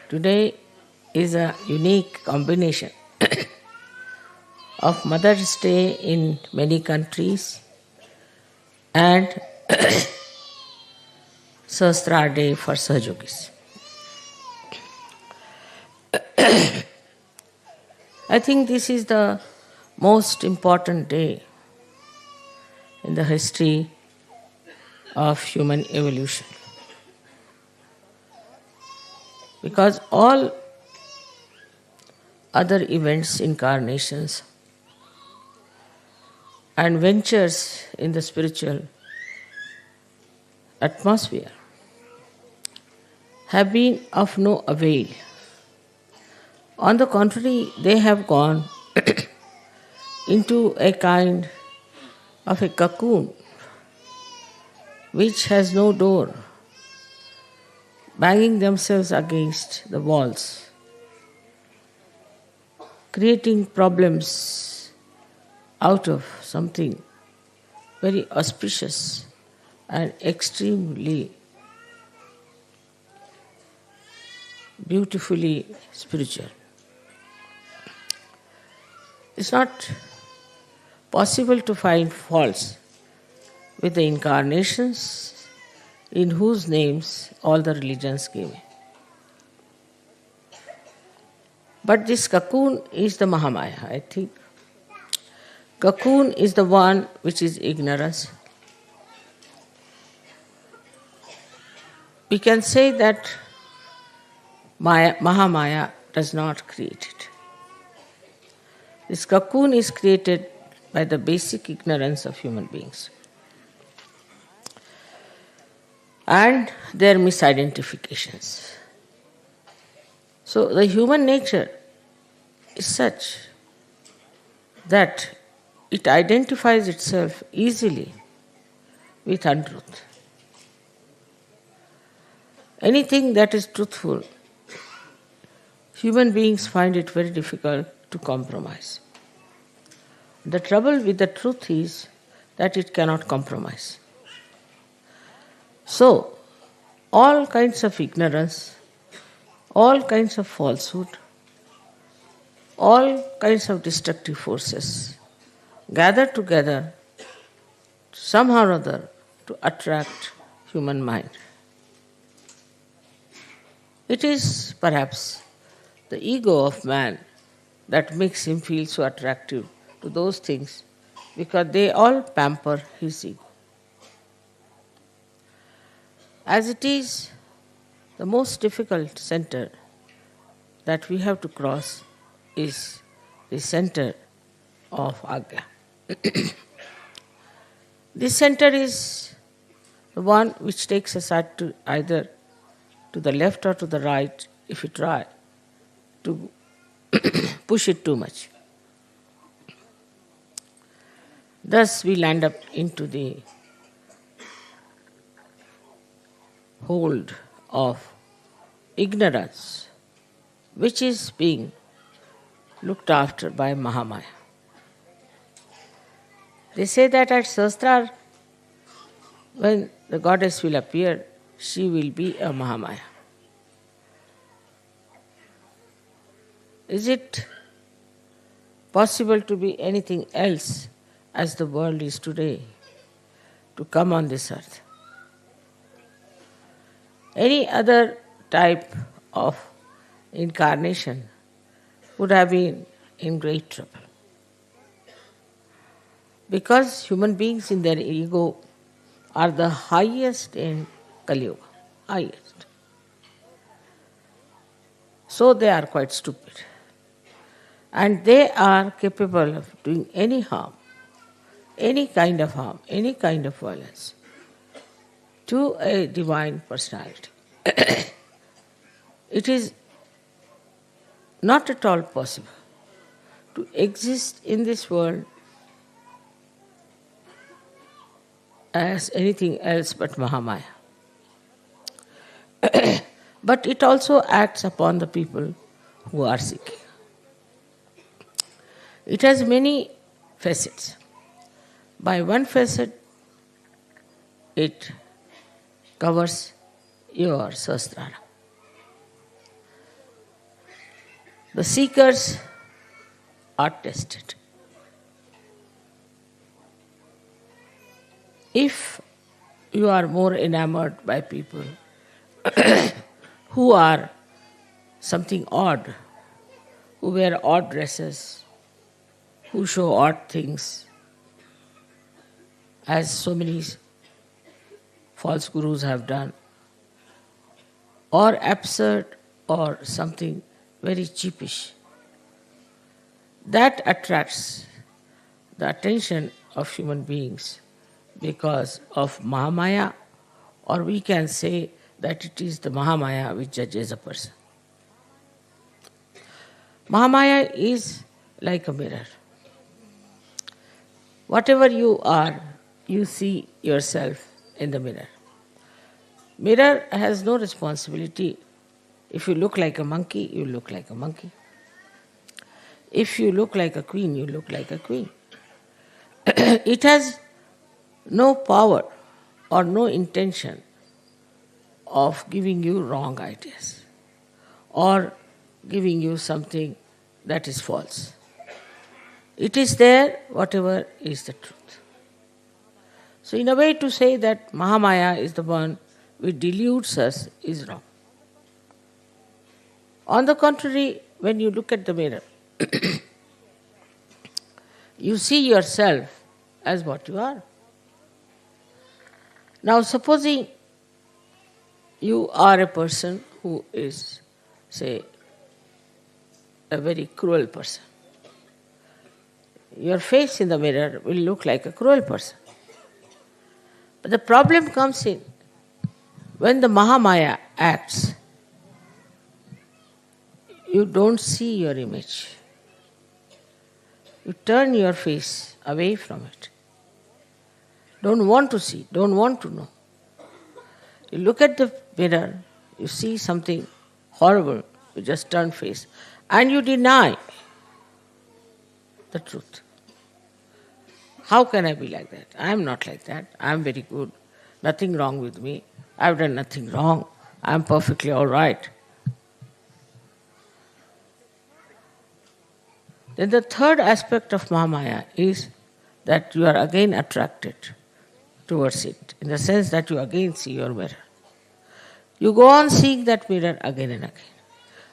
Today is a unique combination of Mother's Day in many countries and Sahastrara Day for Sahajogis. I think this is the most important day in the history of human evolution. Because all other events, incarnations, and ventures in the spiritual atmosphere have been of no avail. On the contrary, they have gone into a kind of a cocoon which has no door, banging themselves against the walls, creating problems out of something very auspicious and extremely beautifully spiritual. It's not possible to find faults with the incarnations in whose names all the religions give. But this cocoon is the Mahamaya, I think. Cocoon is the one which is ignorance. We can say that Mahamaya does not create it. This cocoon is created by the basic ignorance of human beings and their misidentifications. So the human nature is such that it identifies itself easily with untruth. Anything that is truthful, human beings find it very difficult to compromise. The trouble with the truth is that it cannot compromise. So, all kinds of ignorance, all kinds of falsehood, all kinds of destructive forces gather together somehow or other to attract human mind. It is perhaps the ego of man that makes him feel so attractive to those things because they all pamper his ego. As it is, the most difficult center that we have to cross is the center of Agya. This center is the one which takes us either to the left or to the right if we try to push it too much. Thus we land up into the hold of ignorance, which is being looked after by Mahamaya. They say that at Sahastrara, when the goddess will appear, she will be a Mahamaya. Is it possible to be anything else as the world is today, to come on this earth? Any other type of incarnation would have been in great trouble. Because human beings in their ego are the highest in Kali Yuga, highest. So they are quite stupid. And they are capable of doing any harm, any kind of harm, any kind of violence to a divine personality. It is not at all possible to exist in this world as anything else but Mahamaya. But it also acts upon the people who are seeking. It has many facets. By one facet, it covers your Sahastrara. The seekers are tested. If you are more enamored by people who are something odd, who wear odd dresses, who show odd things, as so many false gurus have done, or absurd or something very cheapish, that attracts the attention of human beings because of Mahamaya, or we can say that it is the Mahamaya which judges a person. Mahamaya is like a mirror. Whatever you are, you see yourself in the mirror. Mirror has no responsibility. If you look like a monkey, you look like a monkey. If you look like a queen, you look like a queen. It has no power or no intention of giving you wrong ideas or giving you something that is false. It is there, whatever is the truth. So in a way, to say that Mahamaya is the one which deludes us is wrong. On the contrary, when you look at the mirror, you see yourself as what you are. Now, supposing you are a person who is, say, a very cruel person. Your face in the mirror will look like a cruel person. But the problem comes in when the Mahamaya acts, you don't see your image. You turn your face away from it. Don't want to see, don't want to know. You look at the mirror, you see something horrible, you just turn face, and you deny the truth. How can I be like that? I am not like that. I am very good. Nothing wrong with me. I have done nothing wrong. I am perfectly all right. Then the third aspect of Mahamaya is that you are again attracted towards it, in the sense that you again see your mirror. You go on seeing that mirror again and again.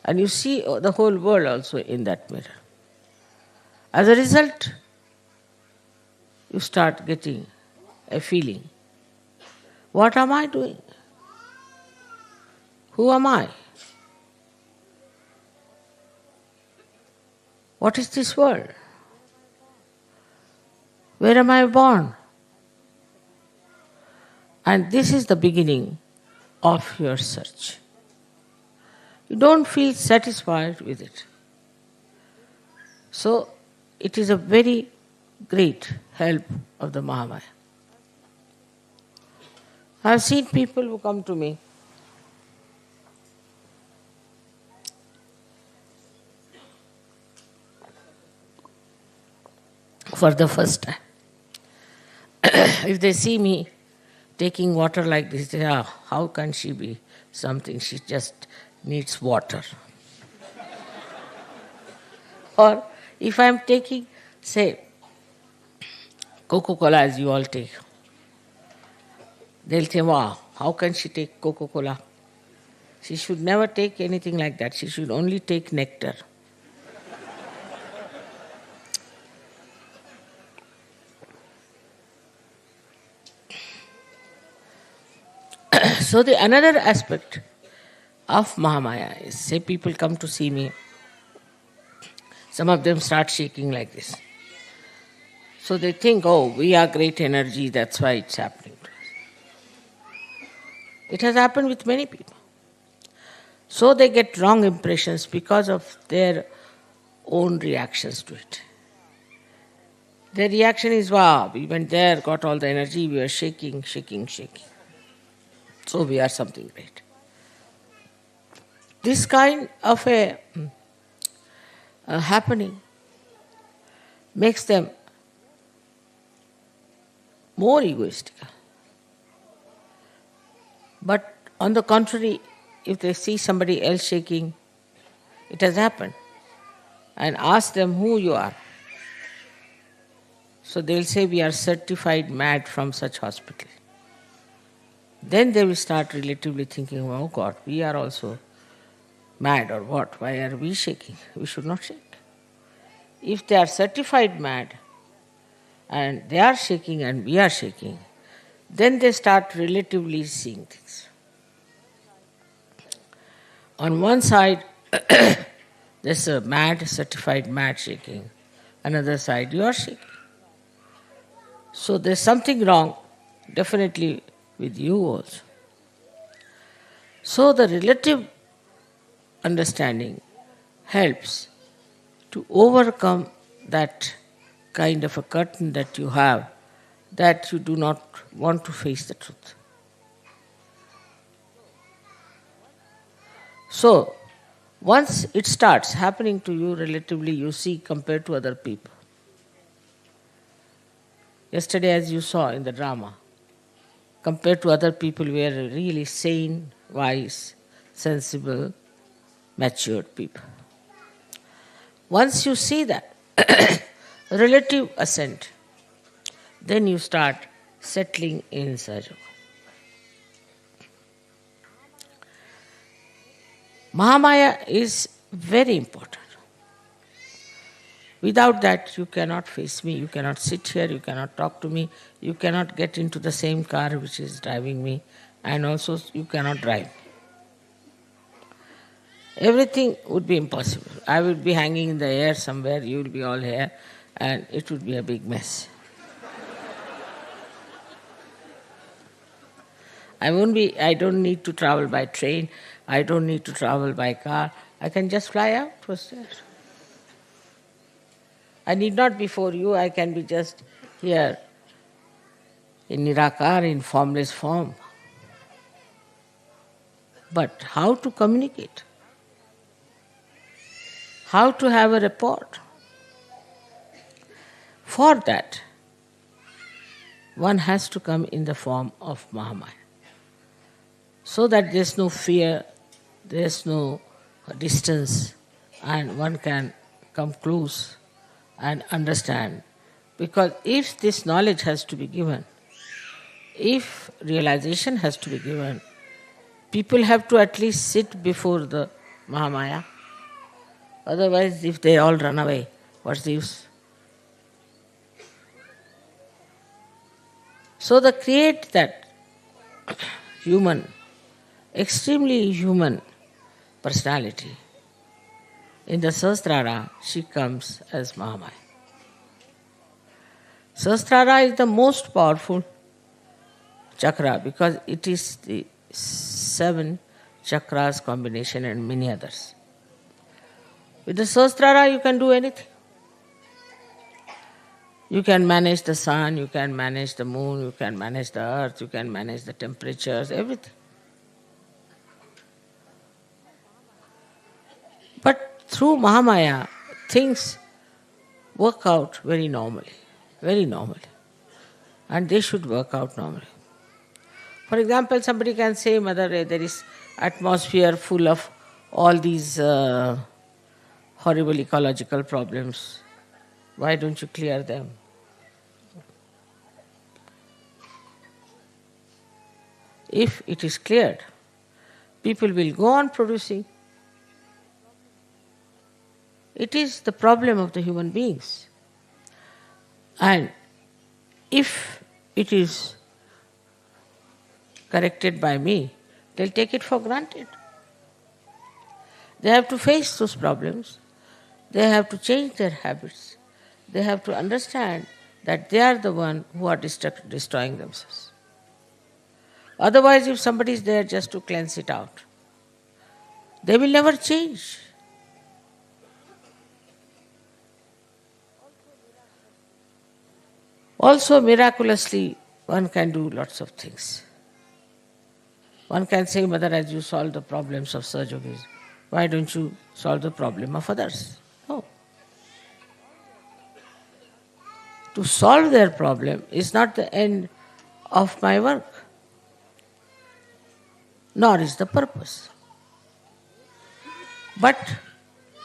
And you see the whole world also in that mirror. As a result, you start getting a feeling. What am I doing? Who am I? What is this world? Where am I born? And this is the beginning of your search. You don't feel satisfied with it. So, it is a very great help of the Mahamaya. I have seen people who come to me for the first time. If they see me taking water like this, they say, how can she be something? She just needs water. Or if I am taking, say, Coca-Cola as you all take, they'll say, wow, how can she take Coca-Cola? She should never take anything like that. She should only take nectar. So another aspect of Mahamaya is, say people come to see me, some of them start shaking like this. So they think, oh, we are great energy, that's why it's happening to us. It has happened with many people. So they get wrong impressions because of their own reactions to it. Their reaction is, wow, we went there, got all the energy, we were shaking. So we are something great. This kind of a happening makes them more egoistic. But on the contrary, if they see somebody else shaking, it has happened. and ask them who you are. So they'll say, we are certified mad from such hospital. Then they will start relatively thinking, oh God, we are also mad or what? Why are we shaking? We should not shake. If they are certified mad and they are shaking and we are shaking, then they start relatively seeing things. On one side, there's a mad, certified mad shaking. Another side, you are shaking. So there's something wrong, definitely with you also. So the relative understanding helps to overcome that kind of a curtain that you have, that you do not want to face the truth. So, once it starts happening to you relatively, you see, compared to other people. Yesterday, as you saw in the drama, compared to other people, we are really sane, wise, sensible, matured people. Once you see that relative ascent, then you start settling in Sahaja. Mahamaya is very important. Without that, you cannot face me, you cannot sit here, you cannot talk to me, you cannot get into the same car which is driving me, and also you cannot drive. Everything would be impossible. I would be hanging in the air somewhere, you will be all here, and it would be a big mess. I don't need to travel by train, I don't need to travel by car, I can just fly out. What's there? I need not be for you, I can be just here in Nirakar, in formless form. But how to communicate? How to have a rapport? For that, one has to come in the form of Mahamaya. So that there's no fear, there's no distance, and one can come close and understand. Because if this knowledge has to be given, if realization has to be given, people have to at least sit before the Mahamaya. Otherwise, if they all run away, what's the use? So to create that human, extremely human personality, in the Sahastrara, she comes as Mahamaya. Sahastrara is the most powerful chakra because it is the 7 chakras combination and many others. With the Sahastrara, you can do anything. You can manage the sun, you can manage the moon, you can manage the earth, you can manage the temperatures, everything. But through Mahamaya, things work out very normally, and they should work out normally. For example, somebody can say, Mother, there is atmosphere full of all these horrible ecological problems. Why don't you clear them? If it is cleared, people will go on producing. It is the problem of the human beings. And if it is corrected by me, they'll take it for granted. They have to face those problems. They have to change their habits. They have to understand that they are the one who are destroying themselves. Otherwise, if somebody is there just to cleanse it out, they will never change. Also, miraculously, one can do lots of things. One can say, Mother, as you solve the problems of Sahajogis, why don't you solve the problem of others? No. To solve their problem is not the end of my work, nor is the purpose. But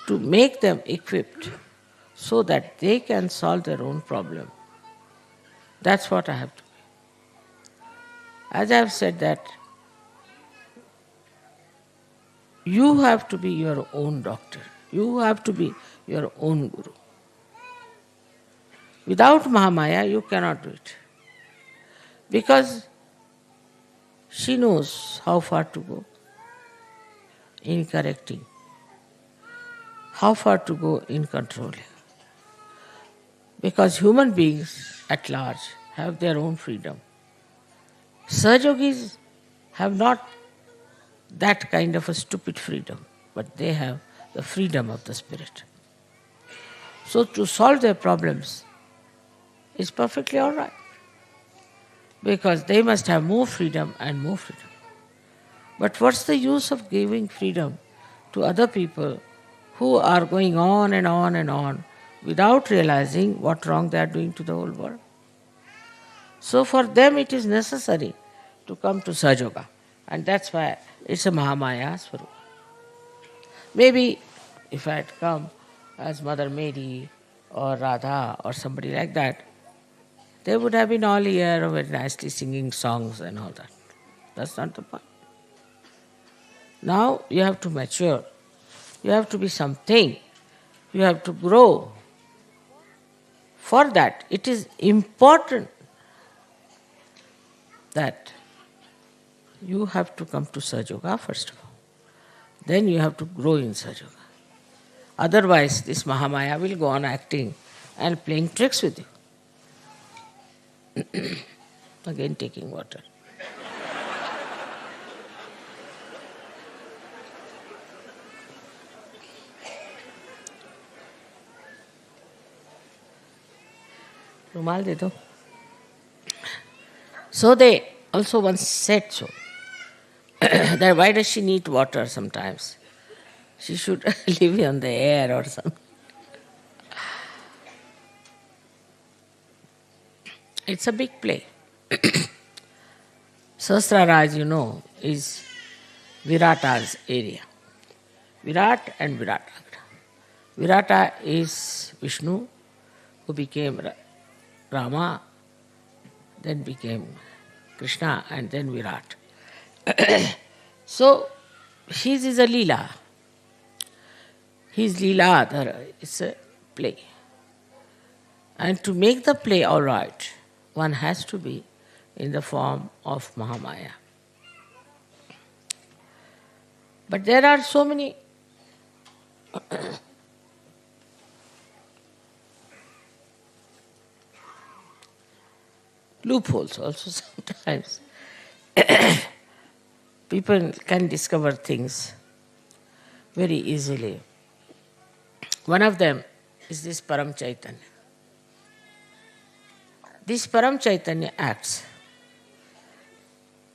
to make them equipped so that they can solve their own problem. That's what I have to be. As I have said that, you have to be your own doctor. You have to be your own guru. Without Mahamaya, you cannot do it. Because she knows how far to go in correcting, how far to go in controlling. Because human beings at large have their own freedom. Sahajogis have not that kind of a stupid freedom, but they have the freedom of the spirit. So to solve their problems is perfectly all right, because they must have more freedom and more freedom. But what's the use of giving freedom to other people who are going on and on and on without realizing what wrong they are doing to the whole world? So for them it is necessary to come to Sahajoga, and that's why it's a Mahamaya Swarupa. Maybe if I had come as Mother Mary or Radha or somebody like that, they would have been all here very nicely singing songs and all that. That's not the point. Now you have to mature. You have to be something. You have to grow. For that, it is important that you have to come to Sahajoga first of all. Then you have to grow in Sahajoga. Otherwise, this Mahamaya will go on acting and playing tricks with you. Again taking water. Rumal de do. So they also once said so. That why does she need water sometimes? She should live on the air or something. It's a big play. Sahastrara, as you know, is Virata's area. Virat and Viratagra. Virata is Vishnu, who became Rama, then became Krishna, and then Virat. So, his is a Leela. His Leela, it's a play. And to make the play all right, one has to be in the form of Mahamaya. But there are so many loopholes also sometimes. People can discover things very easily. One of them is this Param Chaitanya. This Param Chaitanya acts,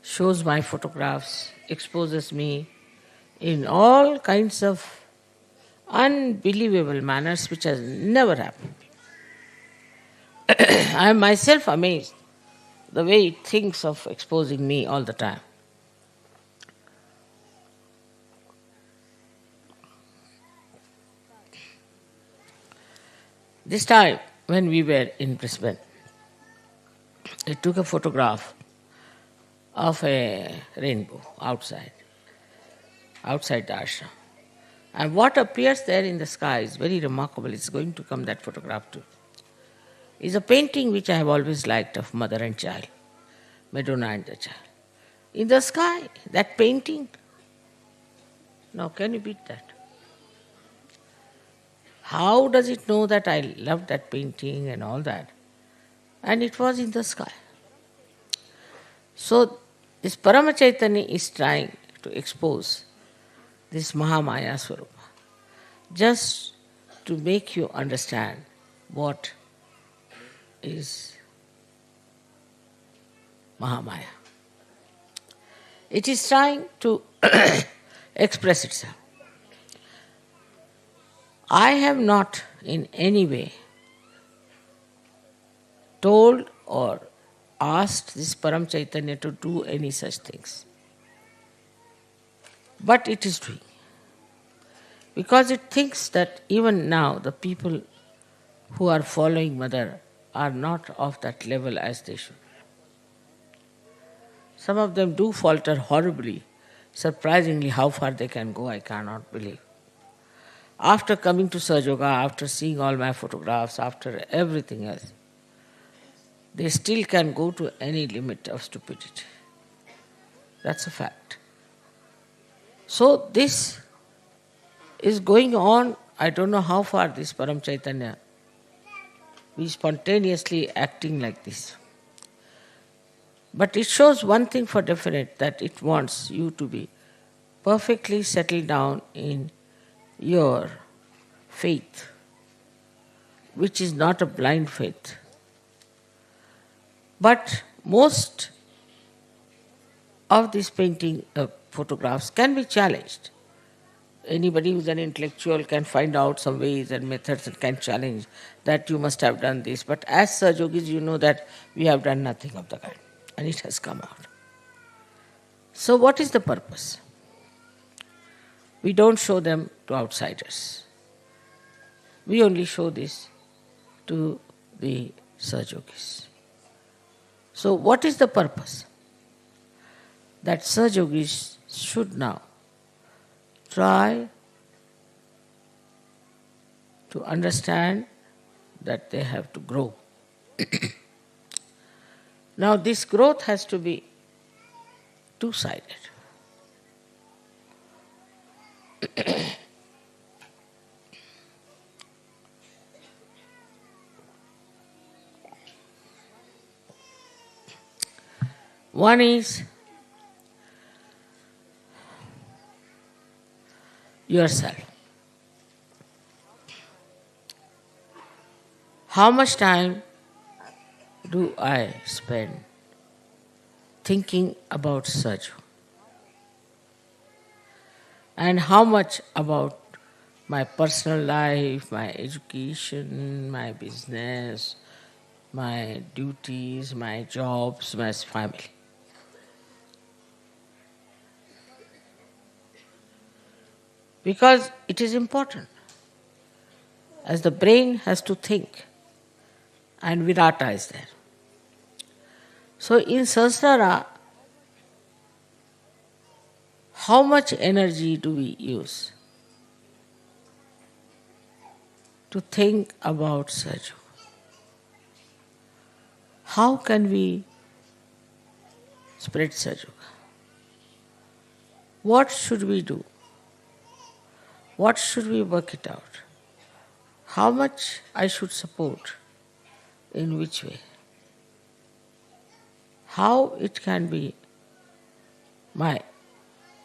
shows my photographs, exposes me in all kinds of unbelievable manners which has never happened. I am myself amazed the way it thinks of exposing me all the time. This time, when we were in Brisbane, I took a photograph of a rainbow outside the ashram. And what appears there in the sky is very remarkable. It's going to come, that photograph too. Is a painting which I have always liked of mother and child, Madonna and the child. In the sky, that painting. Now, can you beat that? How does it know that I love that painting and all that? And it was in the sky. So, this Parama Chaitanya is trying to expose this Mahamaya Swarupa, just to make you understand what is Mahamaya. It is trying to express itself. I have not in any way told or asked this Param Chaitanya to do any such things. But it is doing. because it thinks that even now the people who are following Mother are not of that level as they should. Some of them do falter horribly. Surprisingly, how far they can go, I cannot believe. After coming to Sahaja Yoga, after seeing all my photographs, after everything else, they still can go to any limit of stupidity. That's a fact. So this is going on. I don't know how far this Param Chaitanya is spontaneously acting like this. But it shows one thing for definite, that it wants you to be perfectly settled down in your faith, which is not a blind faith. But most of these painting photographs can be challenged. Anybody who's an intellectual can find out some ways and methods and can challenge that you must have done this. But as Sahaja Yogis, you know that we have done nothing of the kind. And it has come out. So what is the purpose? We don't show them to outsiders. We only show this to the Sahaja Yogis. So what is the purpose? That Sahaja Yogis should now try to understand that they have to grow. Now this growth has to be two-sided. One is yourself. How much time do I spend thinking about Sahaja? And how much about my personal life, my education, my business, my duties, my jobs, my family? Because it is important. As the brain has to think, and Virata is there. So in Sahastrara, how much energy do we use to think about Sahaja? How can we spread Sahaja? What should we do? What should we work it out? How much I should support? In which way? How it can be my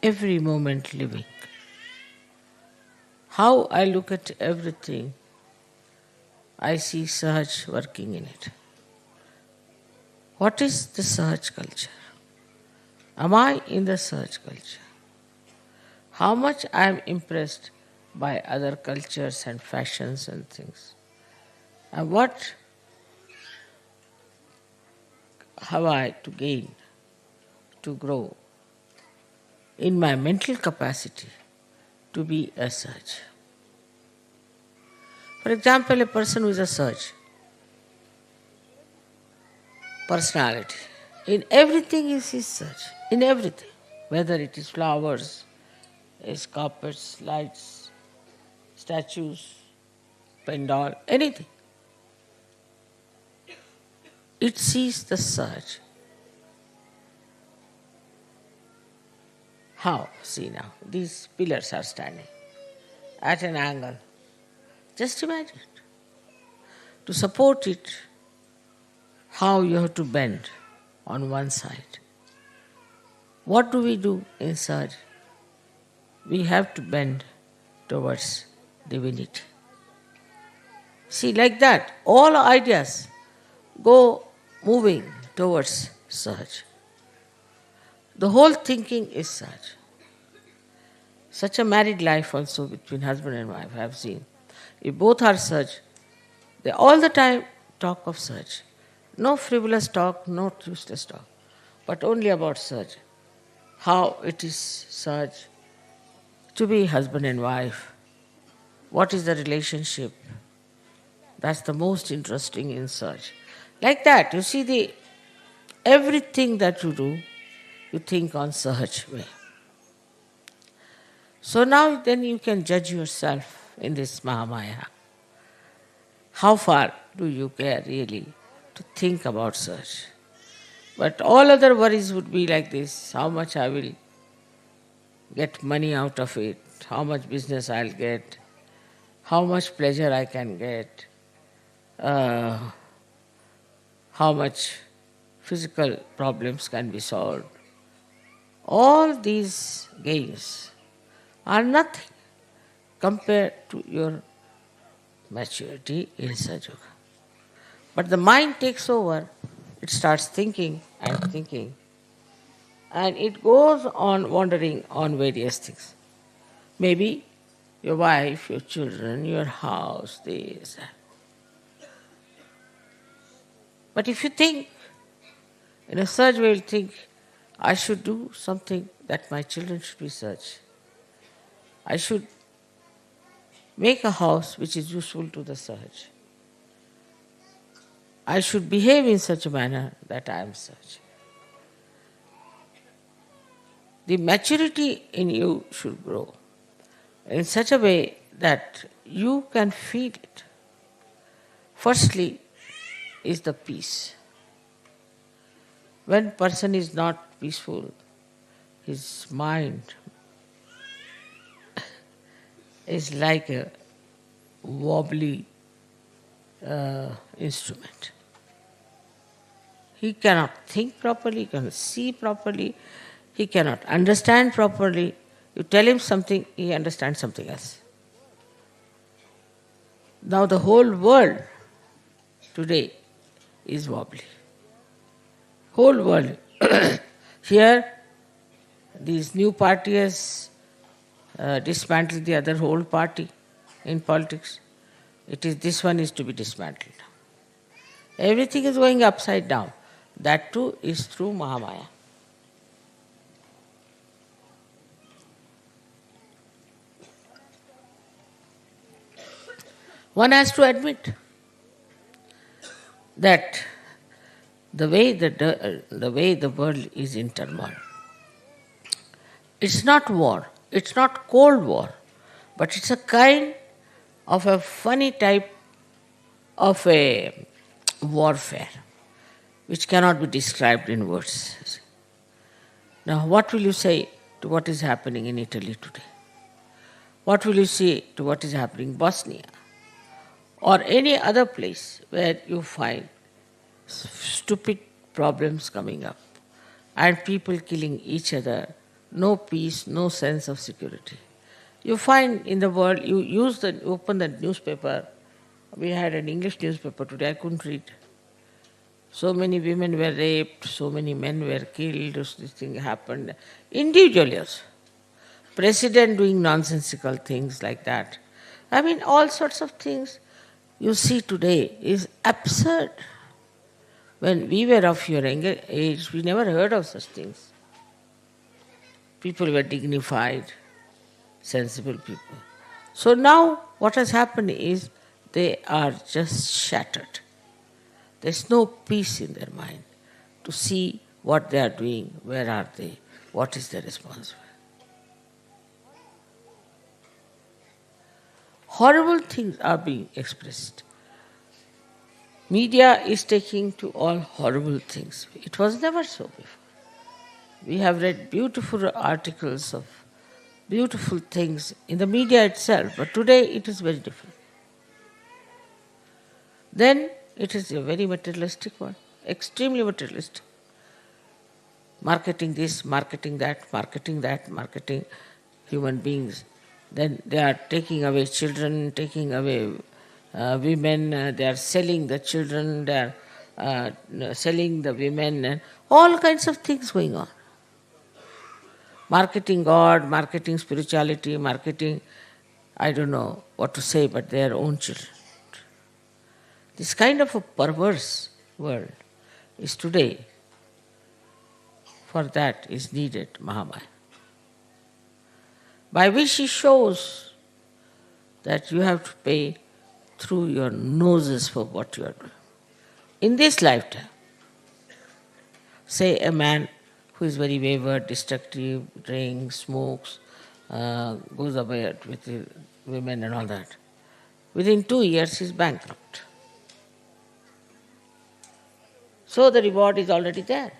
every moment living? How I look at everything, I see Sahaj working in it. What is the Sahaj culture? Am I in the Sahaj culture? How much I am impressed by other cultures and fashions and things? And what have I to gain, to grow in my mental capacity to be a Sahaj? For example, a person who is a Sahaj, personality, in everything is his Sahaj, in everything, whether it is flowers, is carpets, lights, statues, pandal, anything. It sees the Sahaj. How? See now, these pillars are standing at an angle. Just imagine it. To support it, how you have to bend on one side. What do we do in Sahaj? We have to bend towards divinity. See, like that, all ideas go moving towards Sahaj. The whole thinking is Sahaj. Such a married life also between husband and wife I have seen. If both are Sahaj, they all the time talk of Sahaj. No frivolous talk, no useless talk, but only about Sahaj. How it is Sahaj to be husband and wife, What is the relationship? That's the most interesting in search. Like that, you see everything that you do, you think on search way. So now then you can judge yourself in this Mahamaya. How far do you care really to think about search? But all other worries would be like this: how much I will get money out of it, how much business I'll get, how much pleasure I can get, uh, how much physical problems can be solved. All these gains are nothing compared to your maturity in Sajoga. But the mind takes over, it starts thinking and thinking, and it goes on wandering on various things. Maybe your wife, your children, your house, this, that. But if you think, in a search way, you'll think, I should do something that my children should be such. I should make a house which is useful to the search. I should behave in such a manner that I am such. The maturity in you should grow in such a way that you can feel it. Firstly is the peace. When person is not peaceful, his mind is like a wobbly instrument. He cannot think properly, he cannot see properly, he cannot understand properly. You tell him something, he understands something else. Now the whole world today is wobbly. Whole world. Here, these new party has dismantled the other whole party in politics. This one is to be dismantled. Everything is going upside down. That too is through Mahamaya. One has to admit that the way the world is in turmoil, it's not war, it's not cold war, but it's a kind of a funny type of a warfare which cannot be described in words. Now, what will you say to what is happening in Italy today? What will you say to what is happening in Bosnia? Or any other place where you find stupid problems coming up and people killing each other, no peace, no sense of security. You find in the world, you open the newspaper. We had an English newspaper today, I couldn't read. So many women were raped, so many men were killed, this thing happened. Individually also. President doing nonsensical things like that. I mean, all sorts of things you see today is absurd. When we were of your younger age, we never heard of such things. People were dignified, sensible people. So now what has happened is they are just shattered. There's no peace in their mind to see what they are doing, where are they, what is their responsibility. Horrible things are being expressed. Media is taking to all horrible things. It was never so before. We have read beautiful articles of beautiful things in the media itself, but today it is very different. Then it is a very materialistic one, extremely materialistic. Marketing this, marketing that, marketing human beings. Then they are taking away children, taking away women, they are selling the children, they are selling the women, and all kinds of things going on. Marketing God, marketing spirituality, marketing, I don't know what to say, but their own children. This kind of a perverse world is today. For that is needed Mahamaya, by which he shows that you have to pay through your noses for what you are doing. In this lifetime, say a man who is very wayward, destructive, drinks, smokes, goes away with the women and all that. Within 2 years, he is bankrupt. So the reward is already there.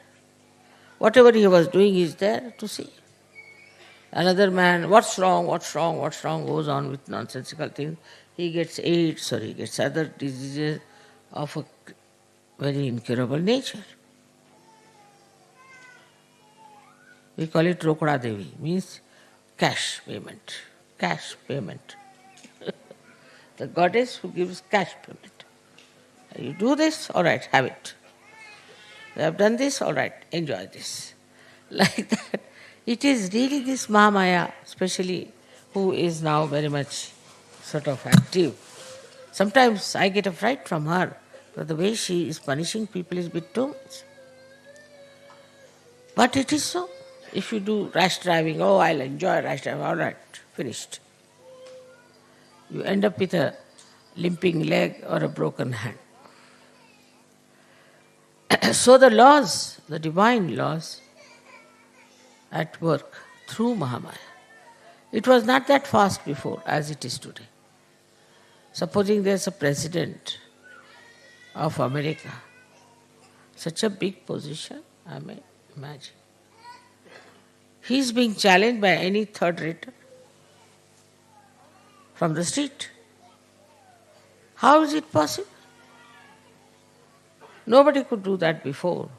Whatever he was doing is there to see. Another man, what's wrong, goes on with nonsensical things. He gets AIDS or he gets other diseases of a very incurable nature. We call it Rokda Devi, means cash payment. Cash payment. The goddess who gives cash payment. You do this, all right, have it. You have done this, all right, enjoy this. Like that. It is really this Mahamaya, especially, who is now very much sort of active. Sometimes I get a fright from her, but the way she is punishing people is a bit too much. But it is so. If you do rash driving, oh, I'll enjoy rash driving, all right, finished. You end up with a limping leg or a broken hand. So the laws, the divine laws, at work through Mahamaya. It was not that fast before as it is today. Supposing there's a president of America, such a big position, I mean, imagine. He's being challenged by any third rater from the street. How is it possible? Nobody could do that before.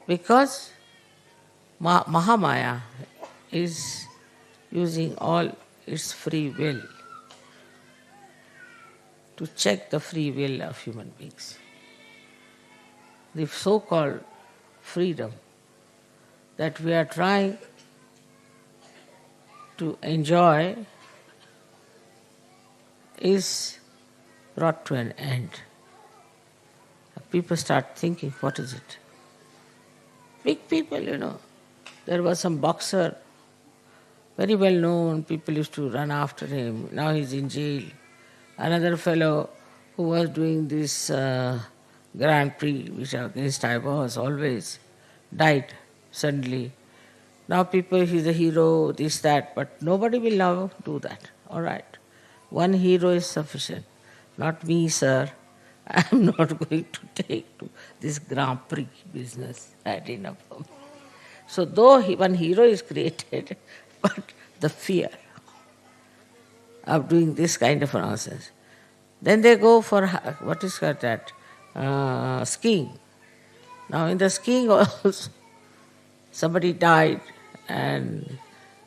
Because Mahamaya is using all its free will to check the free will of human beings. The so-called freedom that we are trying to enjoy is brought to an end. People start thinking, what is it? Big people, There was some boxer, very well known, people used to run after him. Now he's in jail. Another fellow who was doing this Grand Prix, which against I was always, died suddenly. Now people, he's a hero, this, that, but nobody will now do that. All right. One hero is sufficient. Not me, sir. I am not going to take to this Grand Prix business. Had enough of me. So though one hero is created, but the fear of doing this kind of nonsense. Then they go for, what is called that, skiing. Now in the skiing also, somebody died and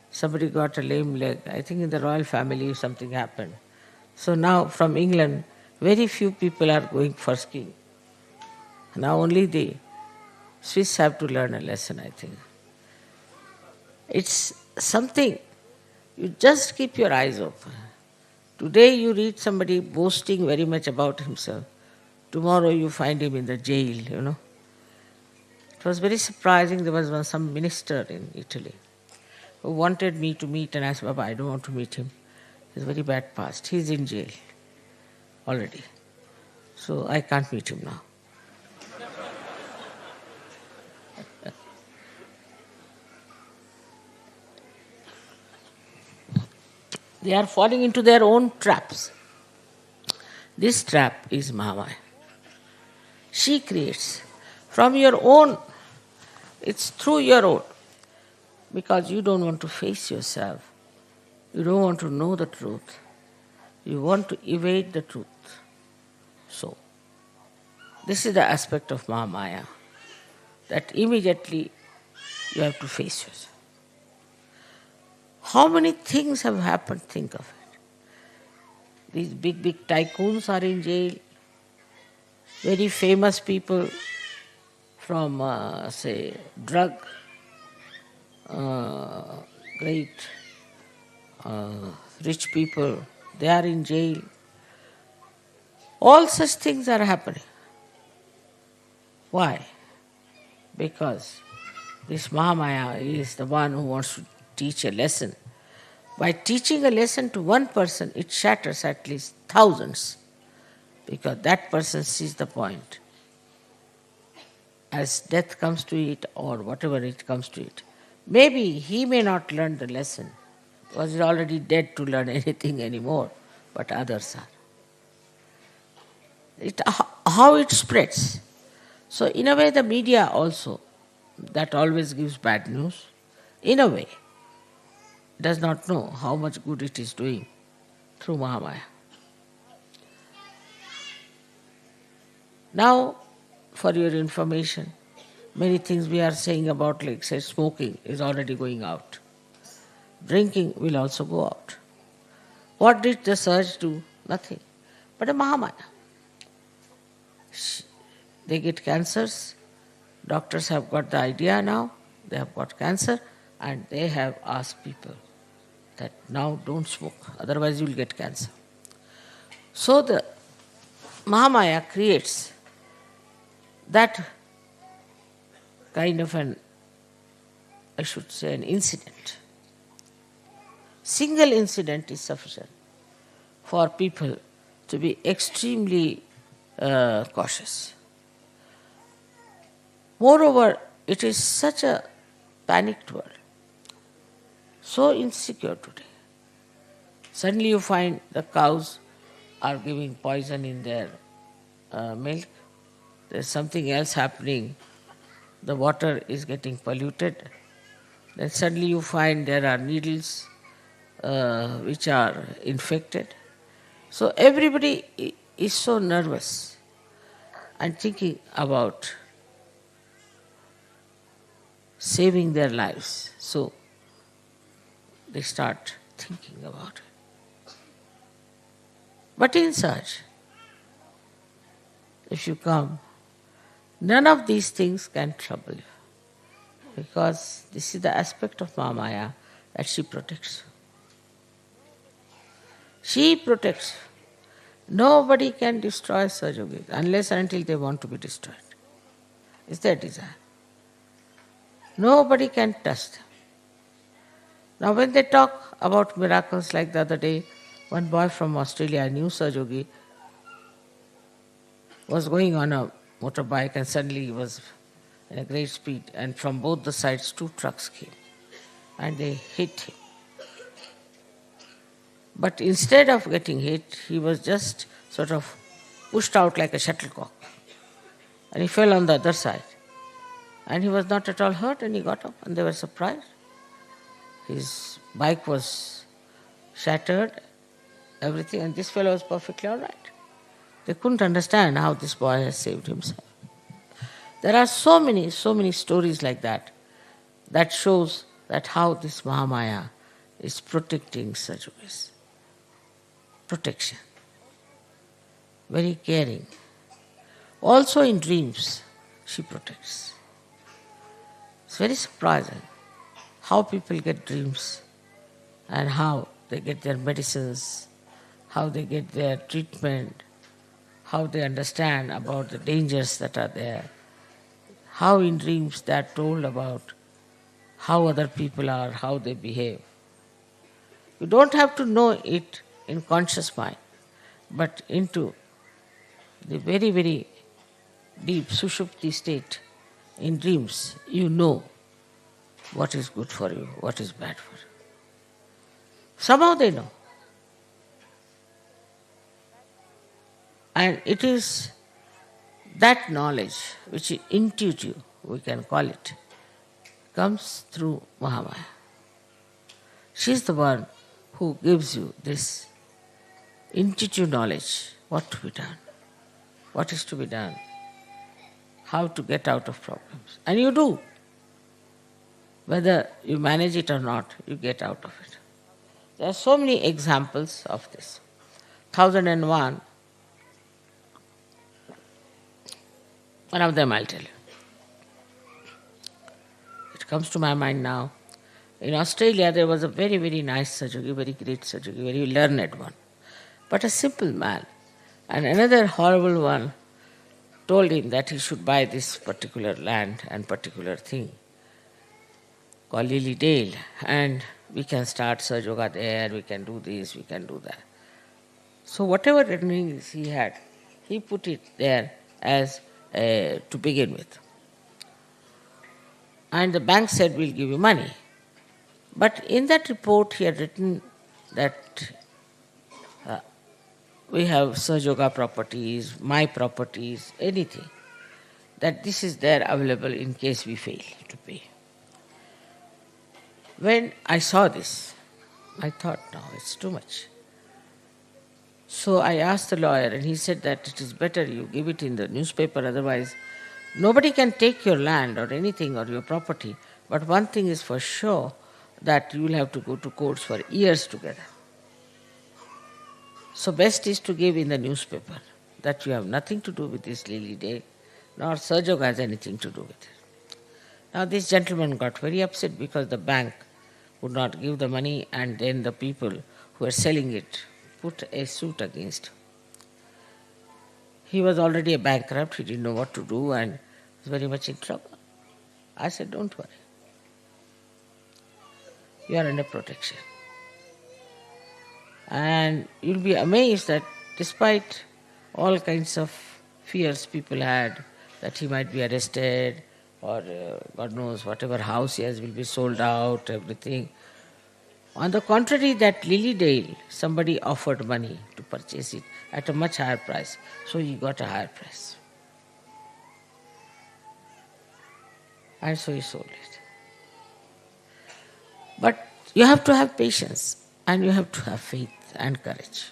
somebody got a lame leg. I think in the royal family something happened. So now from England, very few people are going for skiing. Now only the Swiss have to learn a lesson, I think. It's something, you just keep your eyes open. Today you read somebody boasting very much about himself. Tomorrow you find him in the jail, It was very surprising. There was some minister in Italy who wanted me to meet, and I said, Baba, I don't want to meet him. He's very bad past. He's in jail already. So I can't meet him now. They are falling into their own traps. This trap is Mahamaya. She creates. From your own, it's through your own. Because you don't want to face yourself. You don't want to know the truth. You want to evade the truth. So, this is the aspect of Mahamaya, that immediately you have to face yourself. How many things have happened, think of it. These big tycoons are in jail. Very famous people from, say, drug, great rich people, they are in jail. All such things are happening. Why? Because this Mahamaya is the one who wants to teach a lesson By teaching a lesson to one person, it shatters at least thousands, because that person sees the point. As death comes to it, or whatever it comes to it, maybe he may not learn the lesson, because he's already dead to learn anything anymore, but others are. How it spreads. So in a way the media also, that always gives bad news, in a way, does not know how much good it is doing through Mahamaya. Now, for your information, many things we are saying about, like say, smoking is already going out. Drinking will also go out. What did the surge do? Nothing. But a Mahamaya. They get cancers. Doctors have got the idea now. They have got cancer, and they have asked people that now don't smoke, otherwise you will get cancer. So the Mahamaya creates that kind of an incident. Single incident is sufficient for people to be extremely cautious. Moreover, it is such a panicked world, so insecure today. Suddenly you find the cows are giving poison in their milk. There's something else happening. The water is getting polluted. Then suddenly you find there are needles which are infected. So everybody is so nervous and thinking about saving their lives. So they start thinking about it. But in such, if you come, none of these things can trouble you, because this is the aspect of Mahamaya, that she protects. She protects. Nobody can destroy such yogis unless and until they want to be destroyed. It's their desire. Nobody can touch them. Now when they talk about miracles, like the other day, one boy from Australia, I knew Sir Yogi, was going on a motorbike and suddenly he was in a great speed, and from both the sides 2 trucks came and they hit him. But instead of getting hit, he was just sort of pushed out like a shuttlecock, and he fell on the other side. And he was not at all hurt, and he got up, and they were surprised. His bike was shattered, everything, and this fellow was perfectly all right. They couldn't understand how this boy has saved himself. There are so many stories like that, that shows that how this Mahamaya is protecting Sajuvis. Protection. Very caring. Also in dreams, she protects. It's very surprising how people get dreams and how they get their medicines, how they get their treatment, how they understand about the dangers that are there, how in dreams they are told about how other people are, how they behave. You don't have to know it in conscious mind, but into the very, very deep sushupti state, in dreams, you know what is good for you, what is bad for you. Somehow they know. And it is that knowledge, which is intuitive, we can call it, comes through Mahamaya. She is the one who gives you this intuitive knowledge, what to be done, what is to be done, how to get out of problems. And you do. Whether you manage it or not, you get out of it. There are so many examples of this. 1001, one of them I'll tell you. It comes to my mind now. In Australia, there was a very, very nice Sajogi, very great Sajogi, very learned one, but a simple man. And another horrible one told him that he should buy this particular land and particular thing called Lily Dale. And We can start Surge Yoga there, we can do this, we can do that. So whatever earnings he had, he put it there as to begin with. And the bank said, we'll give you money. But in that report he had written that we have Surge Yoga properties, my properties, anything, that this is there available in case we fail to pay. When I saw this, I thought, no, it's too much. So I asked the lawyer, and he said that it is better you give it in the newspaper, otherwise nobody can take your land or anything or your property. But one thing is for sure, that you will have to go to courts for years together. So best is to give in the newspaper that you have nothing to do with this Lily Day, nor Surge Yoga has anything to do with it. Now this gentleman got very upset because the bank would not give the money, and then the people who were selling it put a suit against him. He was already a bankrupt, he didn't know what to do and was very much in trouble. I said, don't worry. You are under protection. And you'll be amazed that despite all kinds of fears people had, that he might be arrested or God knows whatever house he has will be sold out, everything. On the contrary, that Lilydale, somebody offered money to purchase it at a much higher price. So he got a higher price. And so he sold it. But you have to have patience and you have to have faith and courage.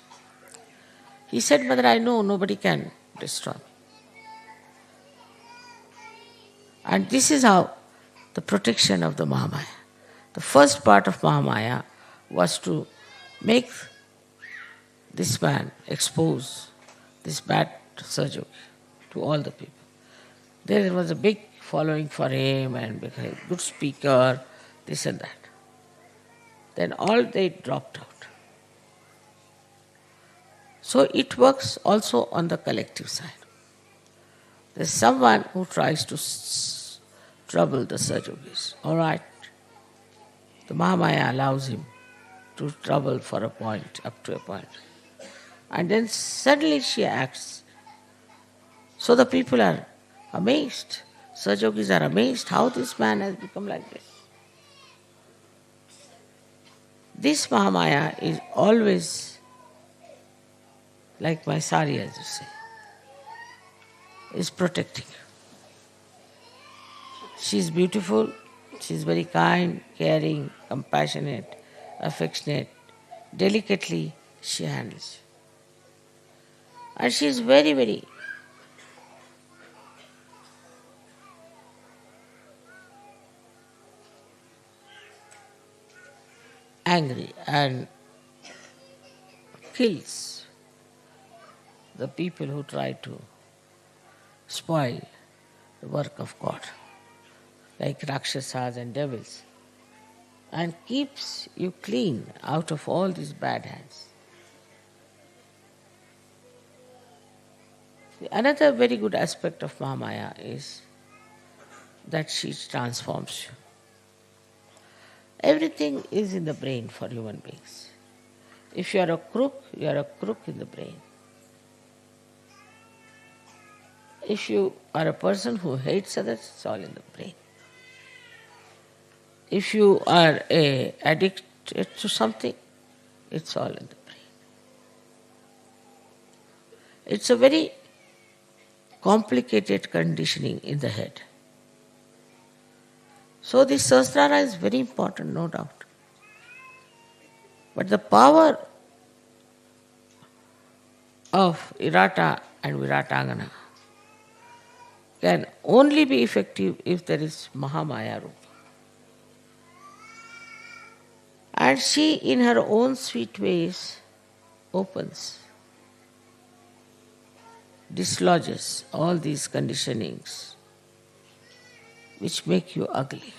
He said, Mother, I know nobody can destroy me. And this is how the protection of the Mahamaya. The first part of Mahamaya was to make this man expose this bad Surge Yogi to all the people. There was a big following for him and became a good speaker, this and that. Then all they dropped out. So it works also on the collective side. There's someone who tries to trouble the Surge Yogis. All right, the Mahamaya allows him to trouble for a point, up to a point. And then suddenly she acts. So the people are amazed. Surge Yogis are amazed how this man has become like this. This Mahamaya is always like my sari, as you say, is protecting. She is beautiful, she is very kind, caring, compassionate, affectionate. Delicately she handles. And she is very, very angry and kills the people who try to spoil the work of God, like Rakshasas and devils, and keeps you clean out of all these bad hands. Another very good aspect of Mahamaya is that she transforms you. Everything is in the brain for human beings. If you are a crook, you are a crook in the brain. If you are a person who hates others, it's all in the brain. If you are addicted to something, it's all in the brain. It's a very complicated conditioning in the head. So this Sahastrara is very important, no doubt. But the power of Irata and Viratangana can only be effective if there is Mahamaya Rupa. And she, in her own sweet ways, opens, dislodges all these conditionings which make you ugly,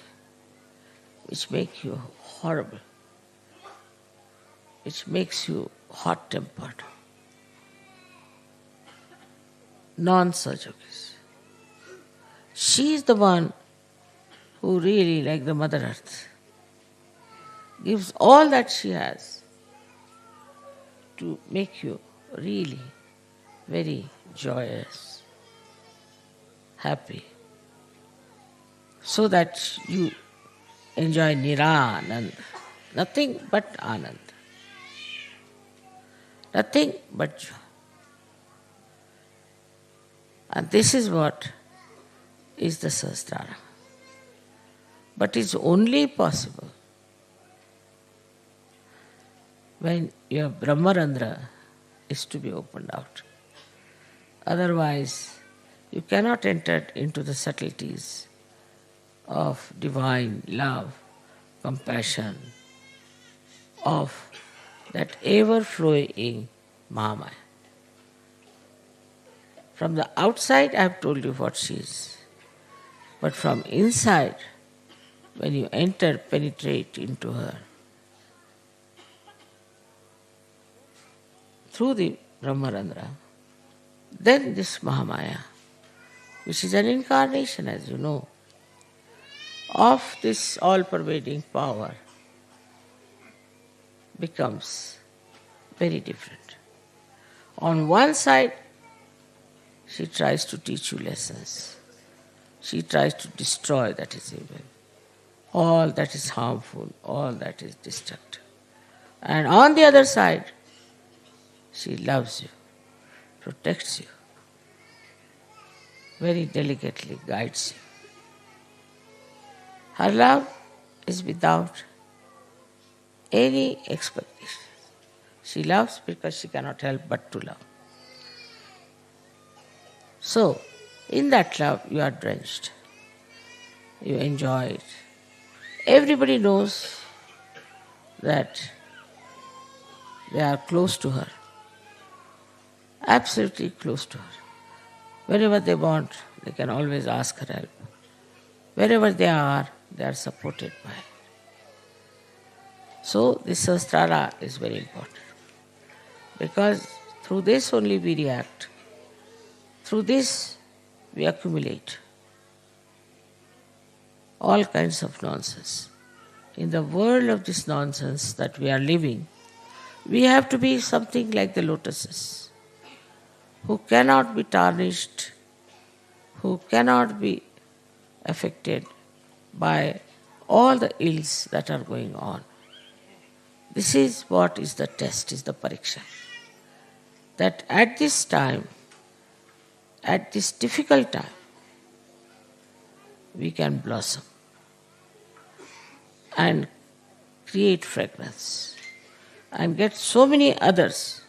which make you horrible, which makes you hot-tempered. Non-Surge Yogis. She is the one who really, like the Mother Earth, gives all that she has to make you really very joyous, happy, so that you enjoy Niranand, nothing but Anand, nothing but joy. And this is what is the Sahastrara. But it's only possible when your Brahmarandra is to be opened out. Otherwise, you cannot enter into the subtleties of divine love, compassion, of that ever-flowing Mahamaya. From the outside, I have told you what she is. But from inside, when you enter, penetrate into her, through the Brahmarandra, then this Mahamaya, which is an incarnation, as you know, of this all-pervading power, becomes very different. On one side, she tries to teach you lessons. She tries to destroy that is evil, all that is harmful, all that is destructive. And on the other side, she loves you, protects you, very delicately guides you. Her love is without any expectation. She loves because she cannot help but to love. So, in that love, you are drenched. You enjoy it. Everybody knows that they are close to her. Absolutely close to her. Wherever they want, they can always ask her help. Wherever they are supported by her. So, this Sahastrara is very important. Because through this only we react. Through this we accumulate all kinds of nonsense. In the world of this nonsense that we are living, we have to be something like the lotuses, who cannot be tarnished, who cannot be affected by all the ills that are going on. This is what is the test, is the pariksha. That at this time, at this difficult time, we can blossom and create fragrance and get so many others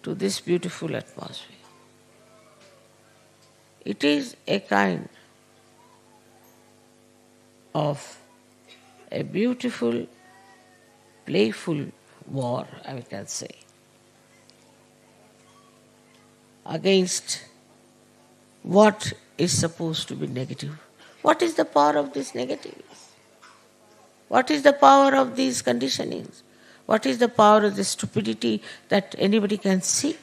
to this beautiful atmosphere. It is a kind of a beautiful, playful war, I can say, against what is supposed to be negative. What is the power of this negativity? What is the power of these conditionings? What is the power of the stupidity that anybody can see?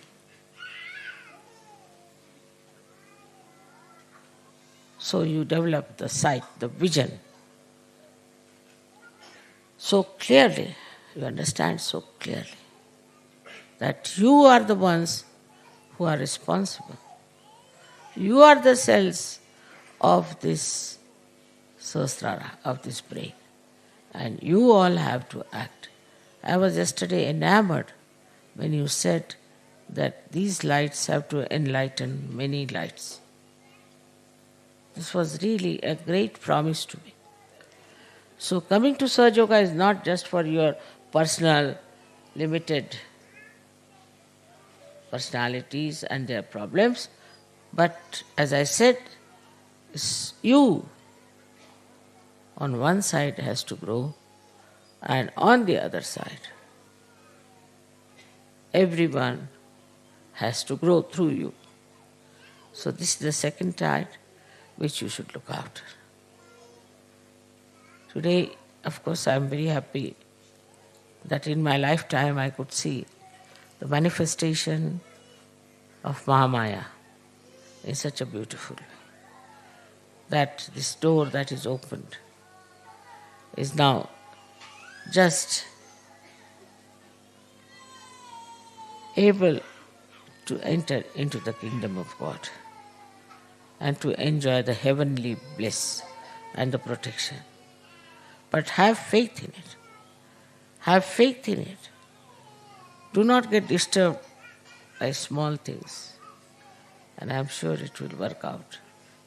So you develop the sight, the vision, so clearly, you understand so clearly that you are the ones who are responsible. You are the cells of this Sahastrara, of this brain. And you all have to act. I was yesterday enamored when you said that these lights have to enlighten many lights. This was really a great promise to me. So coming to Sahaja Yoga is not just for your personal, limited personalities and their problems, but as I said, you on one side has to grow, and on the other side, everyone has to grow through you. So this is the second tide which you should look after. Today, of course, I am very happy that in my lifetime I could see the manifestation of Mahamaya in such a beautiful way. That this door that is opened is now just able to enter into the kingdom of God and to enjoy the heavenly bliss and the protection. But have faith in it. Have faith in it. Do not get disturbed by small things. And I am sure it will work out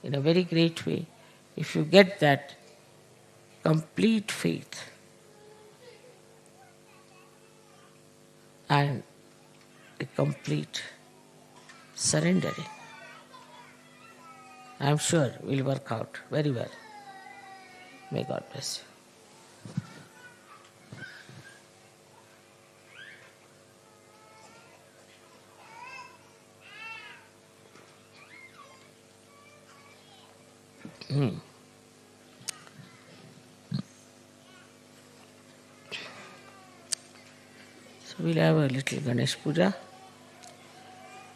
in a very great way if you get that complete faith and a complete surrendering. I am sure it will work out very well. May God bless you. So we'll have a little Ganesh Puja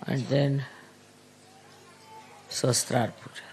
and then Sahastrara Puja.